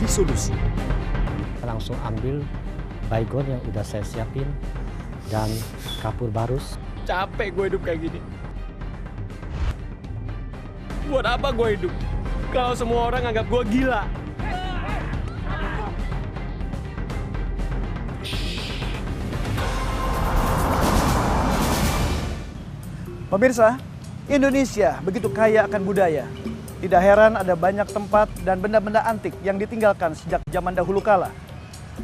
menjadi solusi. Langsung ambil baygon yang udah saya siapin dan kapur barus. Capek gue hidup kayak gini. Buat apa gue hidup kalau semua orang anggap gue gila? Pemirsa, Indonesia begitu kaya akan budaya. Tidak heran ada banyak tempat dan benda-benda antik yang ditinggalkan sejak zaman dahulu kala.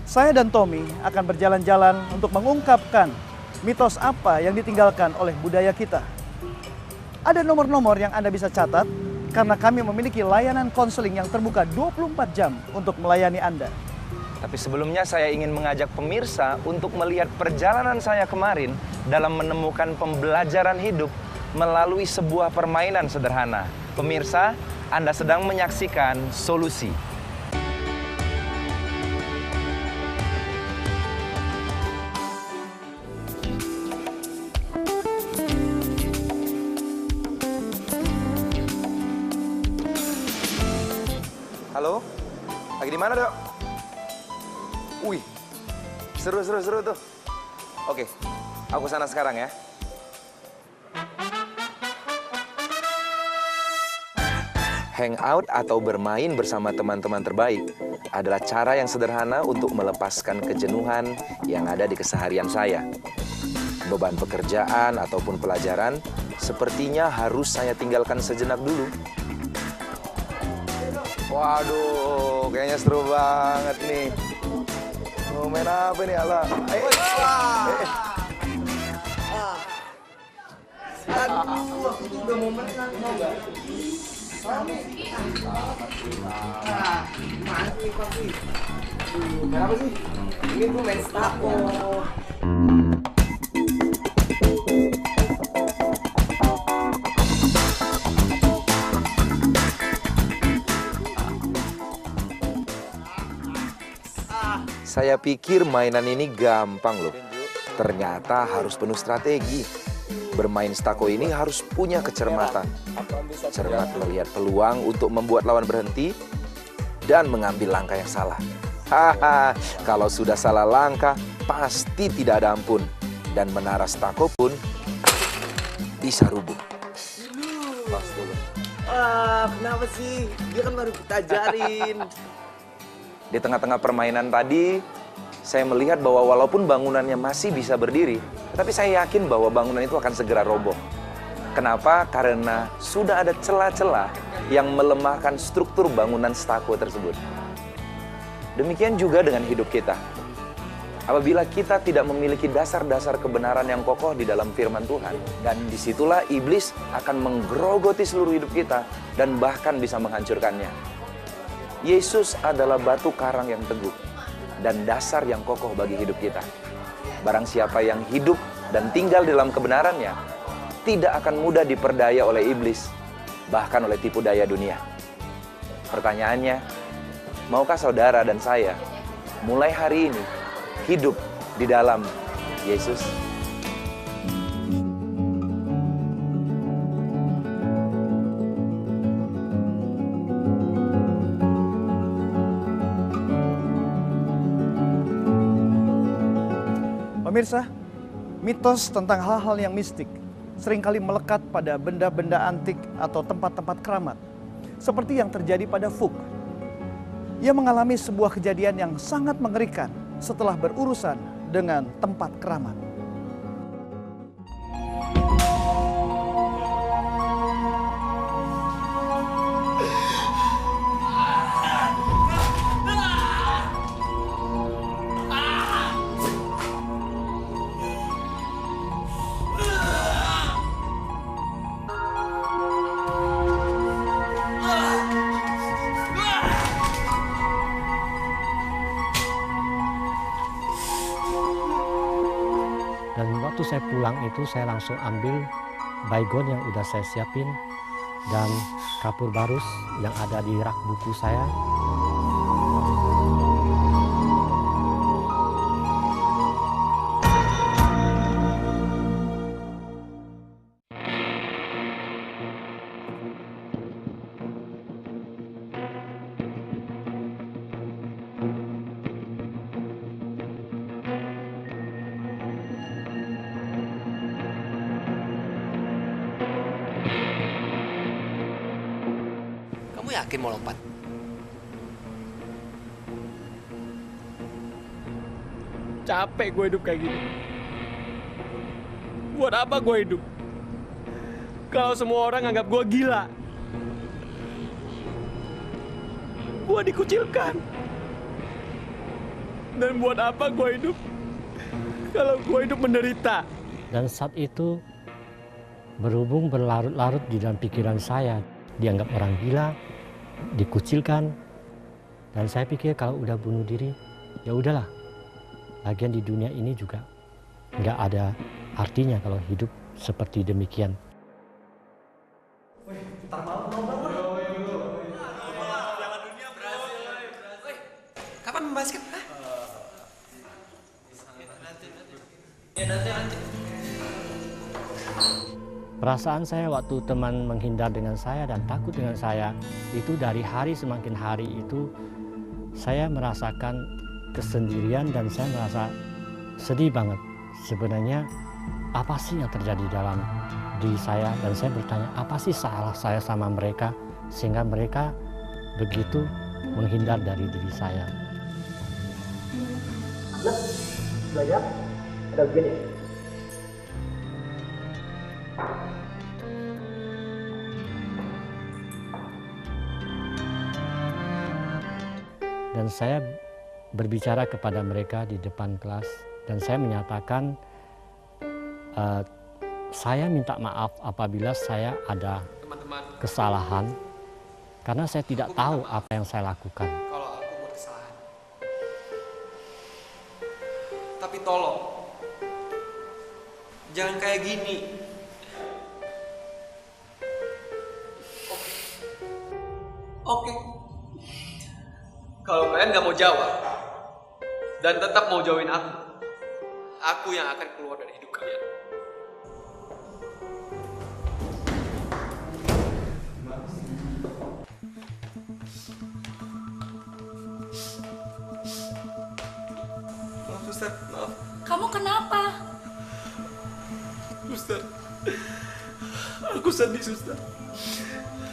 Saya dan Tommy akan berjalan-jalan untuk mengungkapkan mitos apa yang ditinggalkan oleh budaya kita. Ada nomor-nomor yang Anda bisa catat karena kami memiliki layanan konseling yang terbuka 24 jam untuk melayani Anda. Tapi sebelumnya saya ingin mengajak pemirsa untuk melihat perjalanan saya kemarin dalam menemukan pembelajaran hidup melalui sebuah permainan sederhana. Pemirsa, Anda sedang menyaksikan Solusi. Halo, lagi di mana, Dok? Wih, seru tuh. Oke, aku sana sekarang ya. Hangout atau bermain bersama teman-teman terbaik adalah cara yang sederhana untuk melepaskan kejenuhan yang ada di keseharian saya. Beban pekerjaan ataupun pelajaran sepertinya harus saya tinggalkan sejenak dulu. Waduh, kayaknya seru banget nih. Mau main apa nih, Ala? Aduh, aku tuh udah mau menang, mau gak? Mana sih, Papi? Main apa sih? Ini gue main stako. Saya pikir mainan ini gampang loh. Ternyata harus penuh strategi. Bermain stako ini harus punya kecermatan. Cermat melihat peluang untuk membuat lawan berhenti dan mengambil langkah yang salah. Haha, kalau sudah salah langkah, pasti tidak ada ampun. Dan menara stako pun bisa rubuh. Kenapa sih? Dia kan baru kita ajarin. Di tengah-tengah permainan tadi, saya melihat bahwa walaupun bangunannya masih bisa berdiri, tetapi saya yakin bahwa bangunan itu akan segera roboh. Kenapa? Karena sudah ada celah-celah yang melemahkan struktur bangunan stako tersebut. Demikian juga dengan hidup kita. Apabila kita tidak memiliki dasar-dasar kebenaran yang kokoh di dalam firman Tuhan, dan disitulah iblis akan menggerogoti seluruh hidup kita dan bahkan bisa menghancurkannya. Yesus adalah batu karang yang teguh dan dasar yang kokoh bagi hidup kita. Barang siapa yang hidup dan tinggal dalam kebenarannya, tidak akan mudah diperdaya oleh iblis, bahkan oleh tipu daya dunia. Pertanyaannya, maukah saudara dan saya mulai hari ini hidup di dalam Yesus? Pemirsa, mitos tentang hal-hal yang mistik seringkali melekat pada benda-benda antik atau tempat-tempat keramat. Seperti yang terjadi pada Fuchs. Ia mengalami sebuah kejadian yang sangat mengerikan setelah berurusan dengan tempat keramat. Dan waktu saya pulang itu saya langsung ambil baygon yang udah saya siapin dan kapur barus yang ada di rak buku saya. yakin mau lompat? Capek gue hidup kayak gini. Buat apa gue hidup? Kalau semua orang anggap gue gila. Gue dikucilkan. Dan buat apa gue hidup? Kalau gue hidup menderita. Dan saat itu berhubung berlarut-larut di dalam pikiran saya, dianggap orang gila, dikucilkan. Dan saya pikir kalau udah bunuh diri, ya udahlah. Lagian di dunia ini juga nggak ada artinya kalau hidup seperti demikian. Kapan main basket? Hah? Perasaan saya waktu teman menghindar dengan saya dan takut dengan saya, itu dari hari semakin hari itu saya merasakan kesendirian dan saya merasa sedih banget. Sebenarnya apa sih yang terjadi dalam diri saya, dan saya bertanya apa sih salah saya sama mereka sehingga mereka begitu menghindar dari diri saya. Belajar ada begini. Dan saya berbicara kepada mereka di depan kelas dan saya menyatakan saya minta maaf apabila saya ada kesalahan karena saya tidak tahu apa yang saya lakukan. Kalau aku buat kesalahan. Tapi tolong, jangan kayak gini. Oke. Kalau kalian nggak mau jawab dan tetap mau jauhin aku yang akan keluar dari hidup kalian. Maaf, Suster. Maaf. Kamu kenapa? Suster, aku sedih, Suster.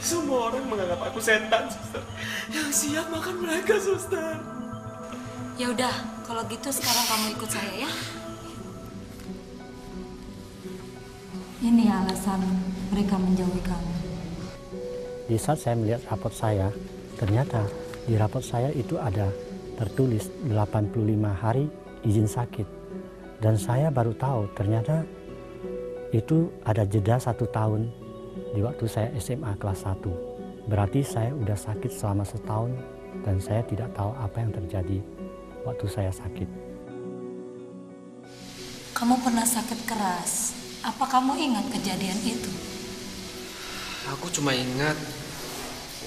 Semua orang menganggap aku setan, Suster. Yang siap makan mereka, Suster. Ya udah, kalau gitu sekarang kamu ikut saya ya. Ini alasan mereka menjauhi kamu. Di saat saya melihat rapot saya, ternyata di rapot saya itu ada tertulis 85 hari izin sakit. Dan saya baru tahu ternyata itu ada jeda 1 tahun di waktu saya SMA kelas 1. Berarti saya udah sakit selama 1 tahun dan saya tidak tahu apa yang terjadi waktu saya sakit. Kamu pernah sakit keras. Apa kamu ingat kejadian itu? Aku cuma ingat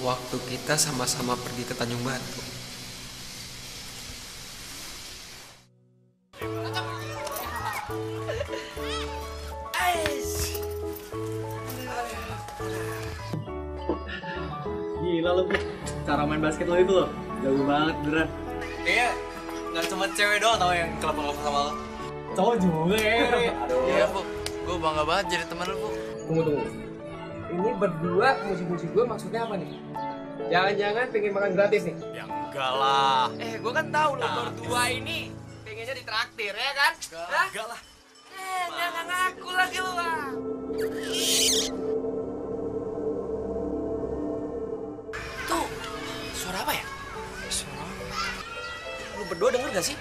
waktu kita sama-sama pergi ke Tanjung Batu. Gila lo, cara main basket lo itu loh, jago banget beneran. Iya, nggak cuma cewek doang tau yang kelapa-kelapa sama lo. Cowok juga ya. Aduh. Iya, Bu. Gue bangga banget jadi teman lo, Bu. Tunggu. Ini berdua muji-muji gue maksudnya apa nih? Jangan-jangan pengen makan gratis nih? Ya enggak lah. Gue kan tahu lo berdua ini pengennya ditraktir, ya kan? Enggak lah. Jangan ngaku lagi lo, Bang. Tuh, suara apa ya? Suara apa? Lu berdua denger gak sih?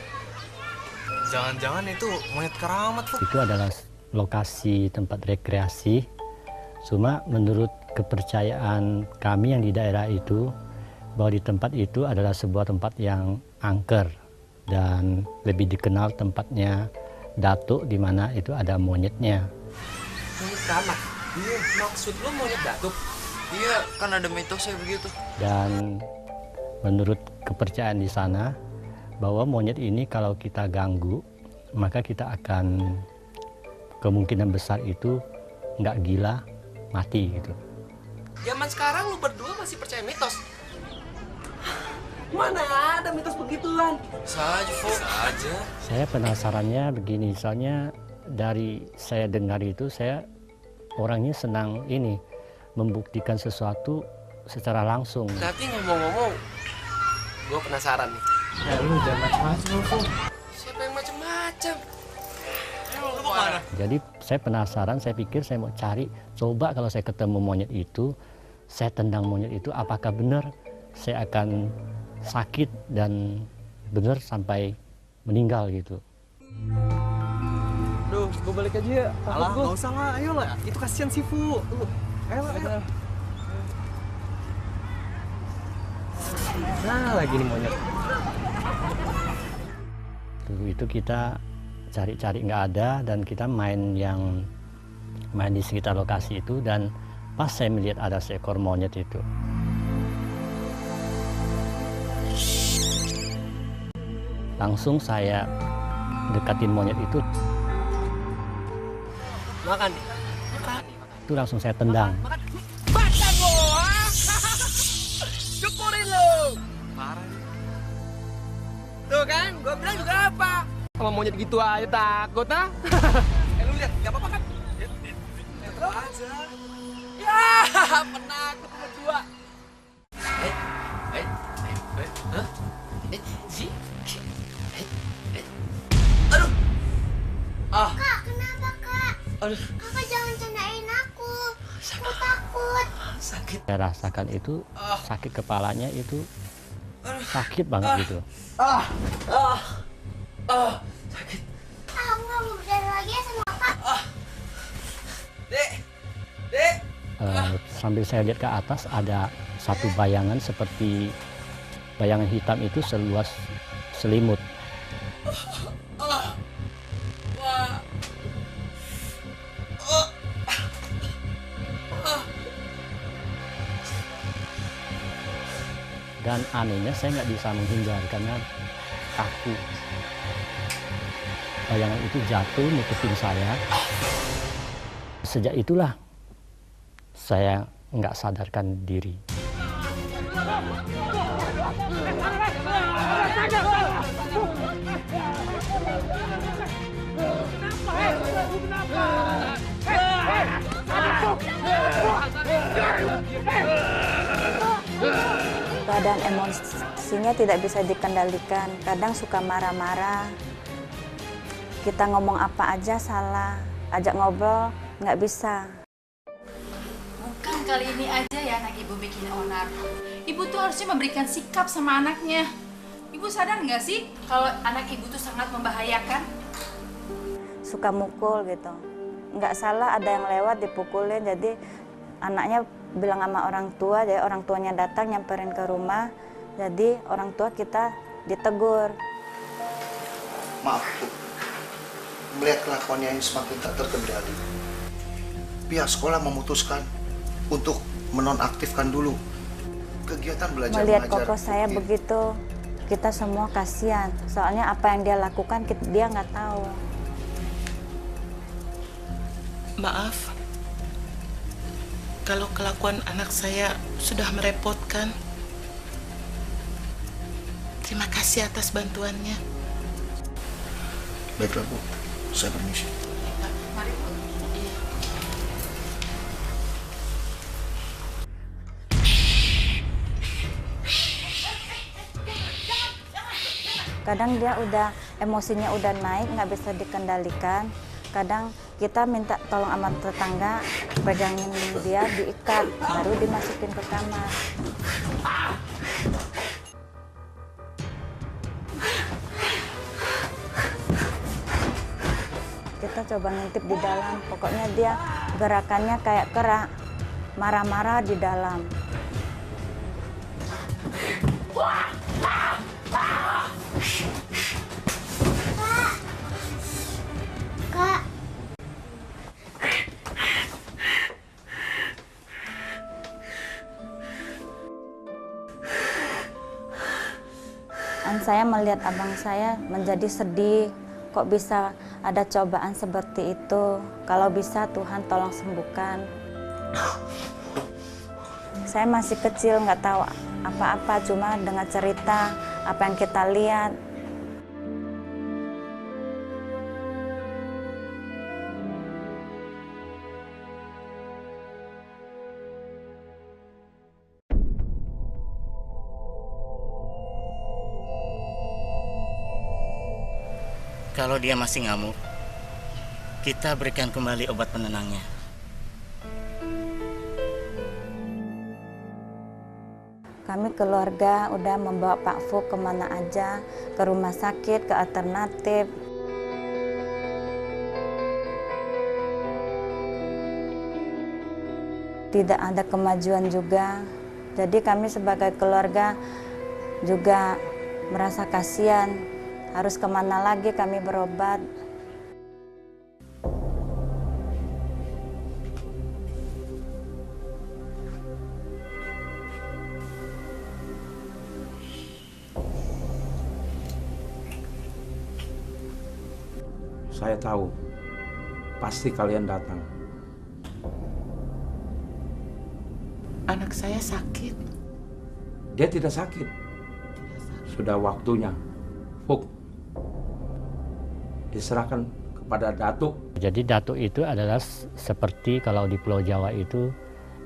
Jangan-jangan itu monyet keramat, Bu. Itu adalah lokasi tempat rekreasi. Cuma menurut kepercayaan kami yang di daerah itu, bahwa di tempat itu adalah sebuah tempat yang angker dan lebih dikenal tempatnya Datuk, di mana itu ada monyetnya. Monyet keramat? Iya, maksud lu monyet datuk? Iya, kan ada mitosnya begitu. Dan menurut kepercayaan di sana, bahwa monyet ini kalau kita ganggu, maka kita akan kemungkinan besar itu nggak gila, mati gitu. Zaman sekarang lu berdua masih percaya mitos? Mana ada mitos begituan? Saja, Fok. Saja. Saya penasarannya begini, soalnya dari saya dengar itu, saya orangnya senang ini, membuktikan sesuatu secara langsung. Tapi ngomong-ngomong, gue penasaran nih. Ya lu jangan macam-macam lu, Fu. Siapa yang macem-macem? Lu mau kemana? Jadi saya penasaran, saya pikir saya mau cari, coba kalau saya ketemu monyet itu, saya tendang monyet itu, apakah benar saya akan sakit dan benar sampai meninggal gitu. Duh, gue balik aja ya. Alah, nggak usah lah, ayo lah. Itu kasihan si Fu. Ayo lah, ayo. Nah, lagi nih monyet. Dulu itu kita cari-cari nggak ada dan kita main di sekitar lokasi itu, dan pas saya melihat ada seekor monyet itu. Langsung saya dekatin monyet itu. Makan. Itu langsung saya tendang. Makan lo! Syukurin lo! Parah nih. Tuh kan, gue bilang juga apa? Sama monyet gitu aja takut, ah. Lu lihat, gak apa-apa kan? Lihat aja. Ya, penakut berdua. Hah? Si? Aduh. Kak, kenapa kak? Aduh. Kakak jangan candain aku. Aku takut. Sakit. Saya rasakan itu sakit kepalanya itu sakit banget gitu. Sakit. Aku nggak mau berjalan lagi ya sama kak. Dek. Dek. Sambil saya lihat ke atas ada satu bayangan seperti bayangan hitam itu seluas selimut. Dan anehnya saya nggak bisa menghindar karena kaku. Bayangan itu jatuh nutupin saya. Sejak itulah saya nggak sadarkan diri. Keadaan emosinya tidak bisa dikendalikan, kadang suka marah-marah. Kita ngomong apa aja salah, ajak ngobrol nggak bisa. Bukan kali ini aja ya anak ibu bikin onar. Ibu tuh harusnya memberikan sikap sama anaknya. Ibu sadar nggak sih kalau anak ibu tuh sangat membahayakan? Suka mukul gitu. Nggak salah ada yang lewat dipukulin, jadi anaknya bilang sama orang tua, jadi orang tuanya datang nyamperin ke rumah, jadi orang tua kita ditegur. Maaf Bu, melihat kelakuannya yang semakin tak terkendali, pihak sekolah memutuskan untuk menonaktifkan dulu kegiatan belajar Melihat mengajar. koko saya begitu, kita semua kasihan, soalnya apa yang dia lakukan dia nggak tahu. Maaf, kalau kelakuan anak saya sudah merepotkan. Terima kasih atas bantuannya. Baiklah Bu, saya permisi. Mari Bu. Kadang dia udah emosinya udah naik, nggak bisa dikendalikan. Kadang kita minta tolong sama tetangga, pegangin dia, diikat, baru dimasukin ke kamar. Kita coba ngintip di dalam, pokoknya dia gerakannya kayak kera, marah-marah di dalam. Kak, Saya melihat abang saya menjadi sedih, kok bisa ada cobaan seperti itu. Kalau bisa Tuhan tolong sembuhkan. Saya masih kecil, nggak tahu apa-apa, cuma dengar cerita apa yang kita lihat. Kalau dia masih ngamuk, kita berikan kembali obat penenangnya. Kami keluarga udah membawa Pak Fu kemana aja, ke rumah sakit, ke alternatif. Tidak ada kemajuan juga. Jadi kami sebagai keluarga juga merasa kasihan. Harus kemana lagi kami berobat. Saya tahu, pasti kalian datang. Anak saya sakit. Dia tidak sakit. Sudah waktunya. Fuk, diserahkan kepada Datuk. Jadi Datuk itu adalah seperti kalau di Pulau Jawa itu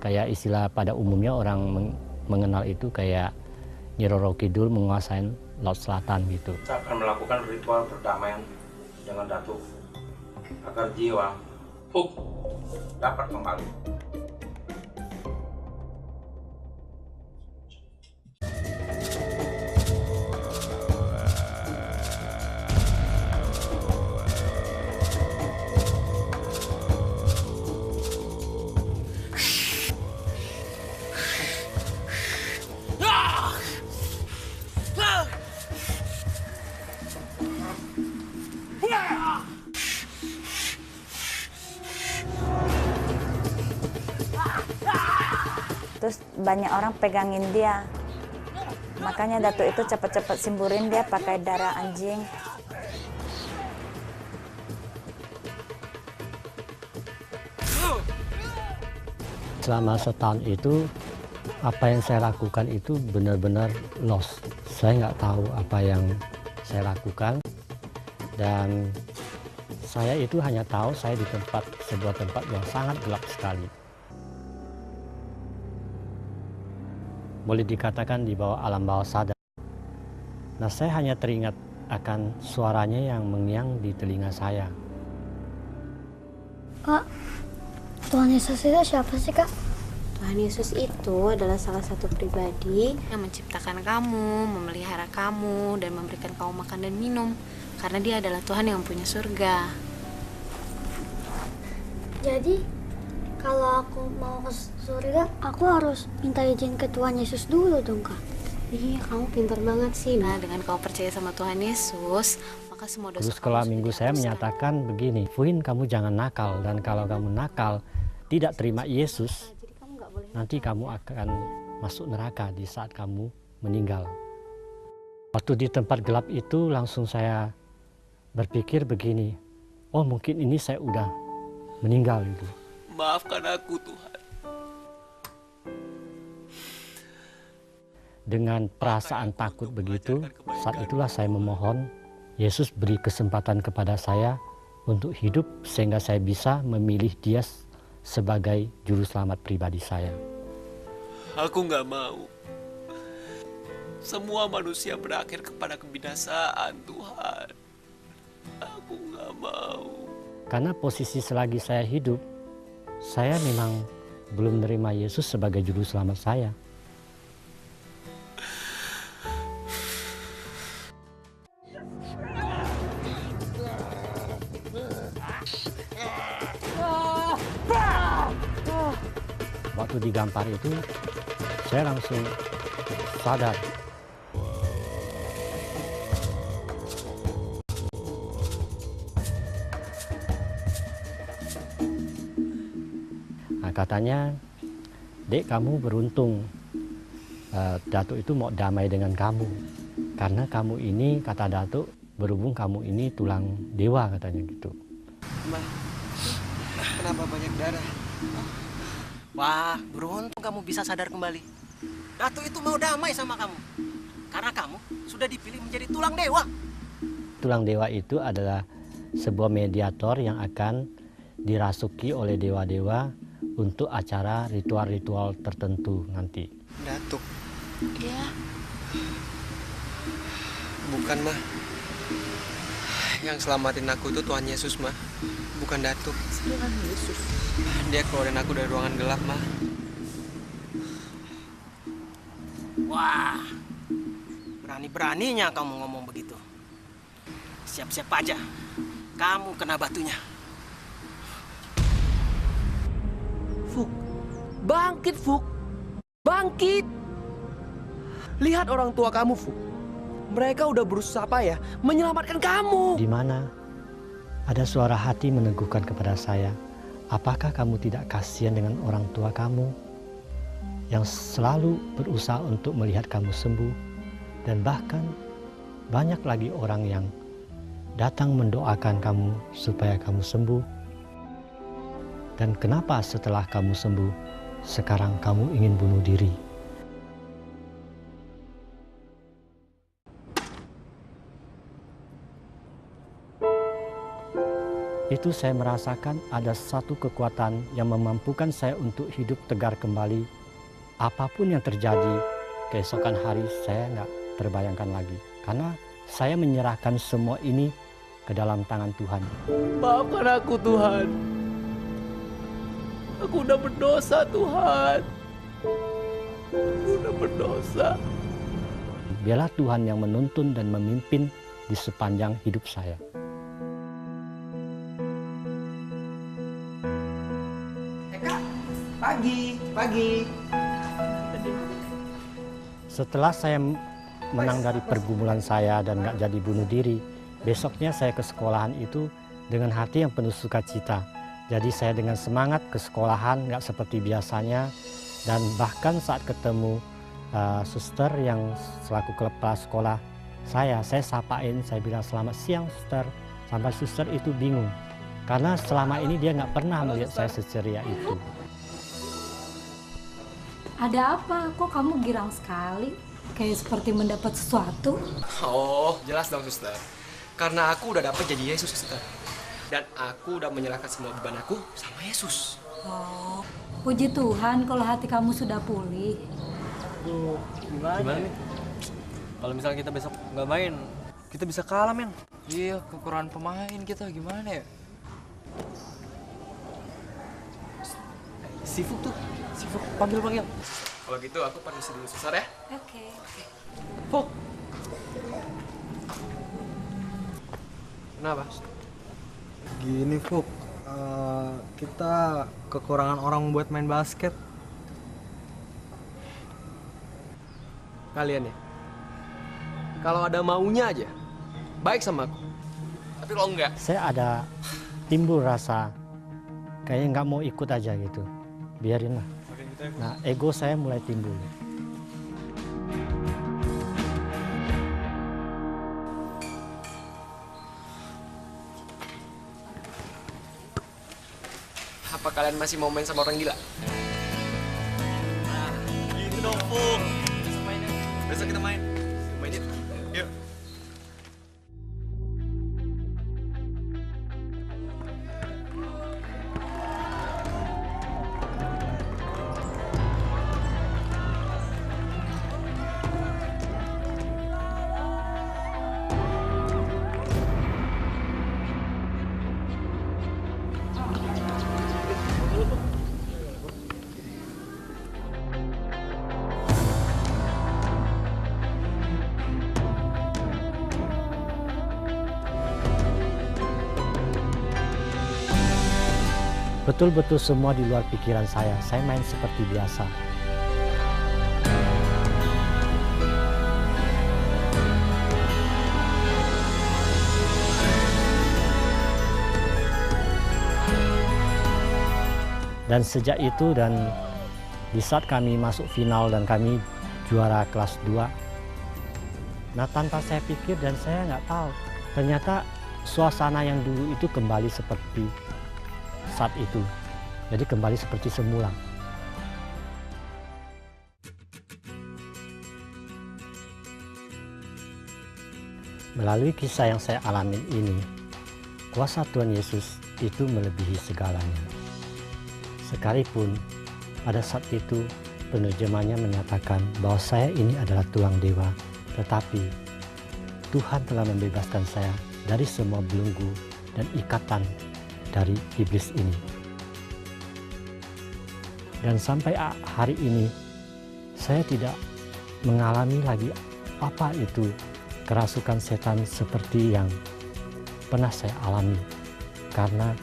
kayak istilah pada umumnya orang mengenal itu kayak Nyi Roro Kidul menguasai Laut Selatan gitu. Kita akan melakukan ritual perdamaian dengan Datuk agar jiwa Fuk dapat kembali. Terus banyak orang pegangin dia. Makanya Datuk itu cepat-cepat simburin dia pakai darah anjing. Selama setahun itu, apa yang saya lakukan itu benar-benar lost. Saya nggak tahu apa yang saya lakukan. Dan saya itu hanya tahu saya di sebuah tempat yang sangat gelap sekali. Boleh dikatakan di bawah alam bawah sadar. Nah, saya hanya teringat akan suaranya yang mengiang di telinga saya. Kak, Tuhan Yesus itu siapa sih, Kak? Tuhan Yesus itu adalah salah satu pribadi yang menciptakan kamu, memelihara kamu, dan memberikan kamu makan dan minum. Karena dia adalah Tuhan yang punya surga. Jadi, kalau aku mau ke surga, aku harus minta izin ke Tuhan Yesus dulu dong, Kak? Iya, kamu pintar banget sih. Nah, dengan kamu percaya sama Tuhan Yesus, maka semua dosa Guru sekolah minggu saya menyatakan begini, Fuin, kamu jangan nakal, dan kalau kamu nakal, tidak terima Yesus, nanti kamu akan masuk neraka di saat kamu meninggal. Waktu di tempat gelap itu langsung saya berpikir begini, oh mungkin ini saya udah meninggal itu. Maafkan aku, Tuhan. Dengan perasaan takut begitu, saat itulah saya memohon Yesus beri kesempatan kepada saya untuk hidup sehingga saya bisa memilih Dia sebagai juru selamat pribadi saya. Aku nggak mau. Semua manusia berakhir kepada kebinasaan, Tuhan. Aku nggak mau. Karena posisi selagi saya hidup, saya memang belum menerima Yesus sebagai juru selamat saya. Waktu digampar itu, saya langsung sadar. Nah, katanya, Dek, kamu beruntung. Datuk itu mau damai dengan kamu. Karena kamu ini, kata Datuk, berhubung kamu ini tulang dewa, katanya gitu. Mbak, kenapa banyak darah? Wah, beruntung kamu bisa sadar kembali. Datuk itu mau damai sama kamu. Karena kamu sudah dipilih menjadi tulang dewa. Tulang dewa itu adalah sebuah mediator yang akan dirasuki oleh dewa-dewa untuk acara ritual-ritual tertentu nanti. Datuk. Iya. Bukan, Mah. Yang selamatin aku itu Tuhan Yesus, Ma. Bukan Datuk. Tuhan Yesus. Dia keluarin aku dari ruangan gelap, Ma. Wah, berani-beraninya kamu ngomong begitu. Siap-siap aja, kamu kena batunya. Fuk, bangkit Fuk, bangkit. Lihat orang tua kamu, Fuk. Mereka udah berusaha payah menyelamatkan kamu. Di mana ada suara hati meneguhkan kepada saya, apakah kamu tidak kasihan dengan orang tua kamu yang selalu berusaha untuk melihat kamu sembuh, dan bahkan banyak lagi orang yang datang mendoakan kamu supaya kamu sembuh. Dan kenapa setelah kamu sembuh, sekarang kamu ingin bunuh diri? Itu saya merasakan ada satu kekuatan yang memampukan saya untuk hidup tegar kembali. Apapun yang terjadi, keesokan hari saya nggak terbayangkan lagi. Karena saya menyerahkan semua ini ke dalam tangan Tuhan. Maafkan aku, Tuhan. Aku udah berdosa, Tuhan. Aku udah berdosa. Biarlah Tuhan yang menuntun dan memimpin di sepanjang hidup saya. Pagi. Setelah saya menang dari pergumulan saya dan nggak jadi bunuh diri, besoknya saya ke sekolahan itu dengan hati yang penuh sukacita. Jadi saya dengan semangat ke sekolahan, nggak seperti biasanya. Dan bahkan saat ketemu suster yang selaku kepala sekolah saya sapain, saya bilang selamat siang suster. Sampai suster itu bingung. Karena selama ini dia nggak pernah melihat saya seceria itu. Ada apa? Kok kamu girang sekali? Kayak seperti mendapat sesuatu? Oh, jelas dong, suster. Karena aku udah dapat jadi Yesus, suster. Dan aku udah menyerahkan semua beban aku sama Yesus. Oh, puji Tuhan kalau hati kamu sudah pulih. Gimana nih? Kalau misalnya kita besok nggak main, kita bisa kalah, men. Iya, kekurangan pemain kita gimana ya? Sifuk tuh, Sifuk panggil. Kalau gitu aku permisi dulu, suster ya. Oke. Fuk. Kenapa? Gini, Fuk. Kita kekurangan orang buat main basket. Kalian ya? Kalau ada maunya aja, baik sama aku. Tapi kalau enggak, saya ada timbul rasa kayaknya nggak mau ikut aja gitu. Biarin lah. Nah, ego saya mulai timbul. apa kalian masih mau main sama orang gila? Nah, gitu dong, Fuk. Besok mainin. Besok kita main. Mainin. Yuk. Betul-betul semua di luar pikiran saya. Saya main seperti biasa. Dan sejak itu dan di saat kami masuk final dan kami juara kelas 2. Nah, tanpa saya pikir dan saya nggak tahu, ternyata suasana yang dulu itu kembali seperti saat itu. Jadi kembali seperti semula. Melalui kisah yang saya alami ini, kuasa Tuhan Yesus itu melebihi segalanya. Sekalipun pada saat itu penerjemahnya menyatakan bahwa saya ini adalah tulang dewa, tetapi Tuhan telah membebaskan saya dari semua belenggu dan ikatan dari iblis ini. Dan sampai hari ini saya tidak mengalami lagi apa itu kerasukan setan seperti yang pernah saya alami, karena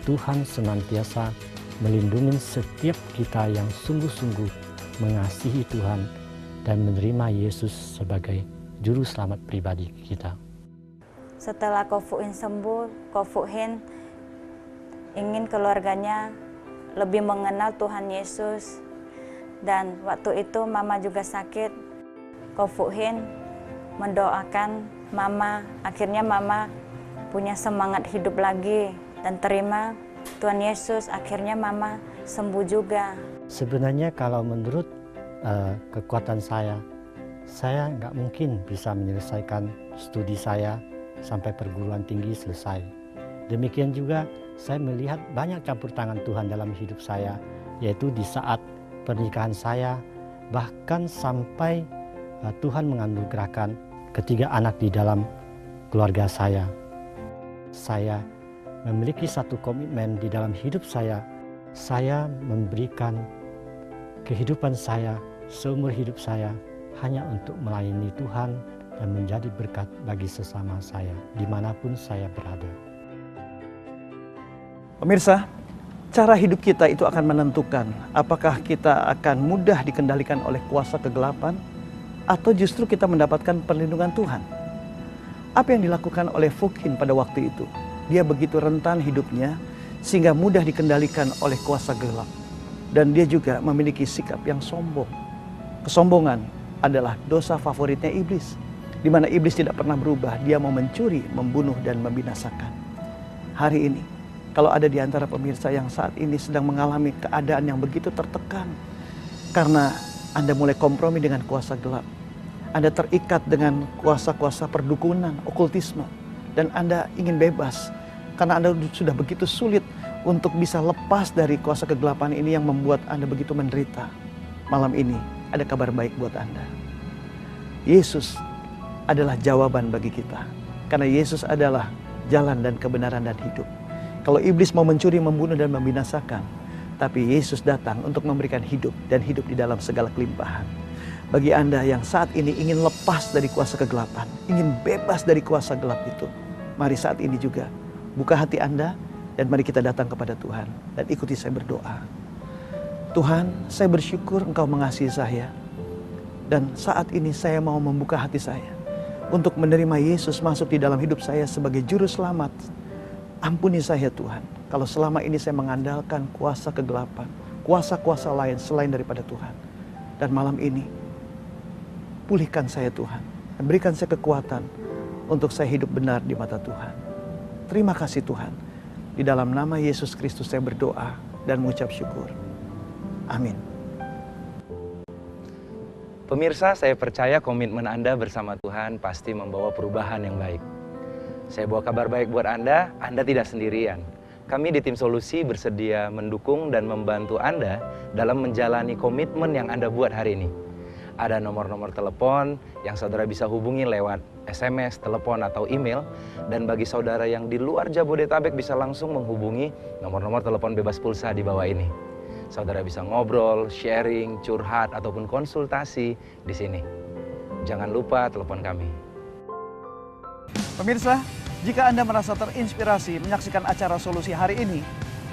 Tuhan senantiasa melindungi setiap kita yang sungguh-sungguh mengasihi Tuhan dan menerima Yesus sebagai juru selamat pribadi kita. Setelah Ko Fu Hin sembuh, Ko Fu Hin ingin keluarganya lebih mengenal Tuhan Yesus. Dan waktu itu Mama juga sakit. Ko Fu Hin mendoakan Mama, akhirnya Mama punya semangat hidup lagi dan terima Tuhan Yesus. Akhirnya Mama sembuh juga. Sebenarnya kalau menurut kekuatan saya nggak mungkin bisa menyelesaikan studi saya sampai perguruan tinggi selesai. Demikian juga saya melihat banyak campur tangan Tuhan dalam hidup saya, yaitu di saat pernikahan saya, bahkan sampai Tuhan menganugerahkan ketiga anak di dalam keluarga saya. Saya memiliki satu komitmen di dalam hidup saya memberikan kehidupan saya, seumur hidup saya, hanya untuk melayani Tuhan dan menjadi berkat bagi sesama saya, dimanapun saya berada. Pemirsa, cara hidup kita itu akan menentukan apakah kita akan mudah dikendalikan oleh kuasa kegelapan atau justru kita mendapatkan perlindungan Tuhan. Apa yang dilakukan oleh Fu Hin pada waktu itu? Dia begitu rentan hidupnya sehingga mudah dikendalikan oleh kuasa gelap. Dan dia juga memiliki sikap yang sombong. Kesombongan adalah dosa favoritnya iblis, di mana iblis tidak pernah berubah. Dia mau mencuri, membunuh, dan membinasakan. Hari ini, kalau ada di antara pemirsa yang saat ini sedang mengalami keadaan yang begitu tertekan, karena Anda mulai kompromi dengan kuasa gelap, Anda terikat dengan kuasa-kuasa perdukunan, okultisme, dan Anda ingin bebas, karena Anda sudah begitu sulit untuk bisa lepas dari kuasa kegelapan ini yang membuat Anda begitu menderita. Malam ini ada kabar baik buat Anda. Yesus adalah jawaban bagi kita. Karena Yesus adalah jalan dan kebenaran dan hidup. Kalau iblis mau mencuri, membunuh, dan membinasakan, tapi Yesus datang untuk memberikan hidup dan hidup di dalam segala kelimpahan. Bagi Anda yang saat ini ingin lepas dari kuasa kegelapan, ingin bebas dari kuasa gelap itu, mari saat ini juga buka hati Anda dan mari kita datang kepada Tuhan dan ikuti saya berdoa. Tuhan, saya bersyukur Engkau mengasihi saya. Dan saat ini saya mau membuka hati saya untuk menerima Yesus masuk di dalam hidup saya sebagai juru selamat. Ampuni saya Tuhan, kalau selama ini saya mengandalkan kuasa kegelapan, kuasa-kuasa lain selain daripada Tuhan. Dan malam ini, pulihkan saya Tuhan, dan berikan saya kekuatan untuk saya hidup benar di mata Tuhan. Terima kasih Tuhan. Di dalam nama Yesus Kristus saya berdoa dan mengucap syukur. Amin. Pemirsa, saya percaya komitmen Anda bersama Tuhan pasti membawa perubahan yang baik. Saya bawa kabar baik buat Anda tidak sendirian. Kami di Tim Solusi bersedia mendukung dan membantu Anda dalam menjalani komitmen yang Anda buat hari ini. Ada nomor-nomor telepon yang saudara bisa hubungi lewat SMS, telepon, atau email. Dan bagi saudara yang di luar Jabodetabek bisa langsung menghubungi nomor-nomor telepon bebas pulsa di bawah ini. Saudara bisa ngobrol, sharing, curhat, ataupun konsultasi di sini. Jangan lupa telepon kami. Pemirsa, jika Anda merasa terinspirasi menyaksikan acara Solusi hari ini,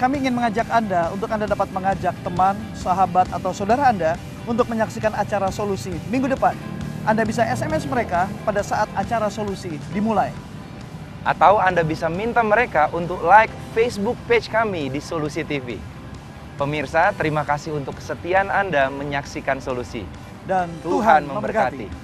kami ingin mengajak Anda untuk Anda dapat mengajak teman, sahabat, atau saudara Anda untuk menyaksikan acara Solusi minggu depan. Anda bisa SMS mereka pada saat acara Solusi dimulai. Atau Anda bisa minta mereka untuk like Facebook page kami di Solusi TV. Pemirsa, terima kasih untuk kesetiaan Anda menyaksikan Solusi. Dan Tuhan memberkati.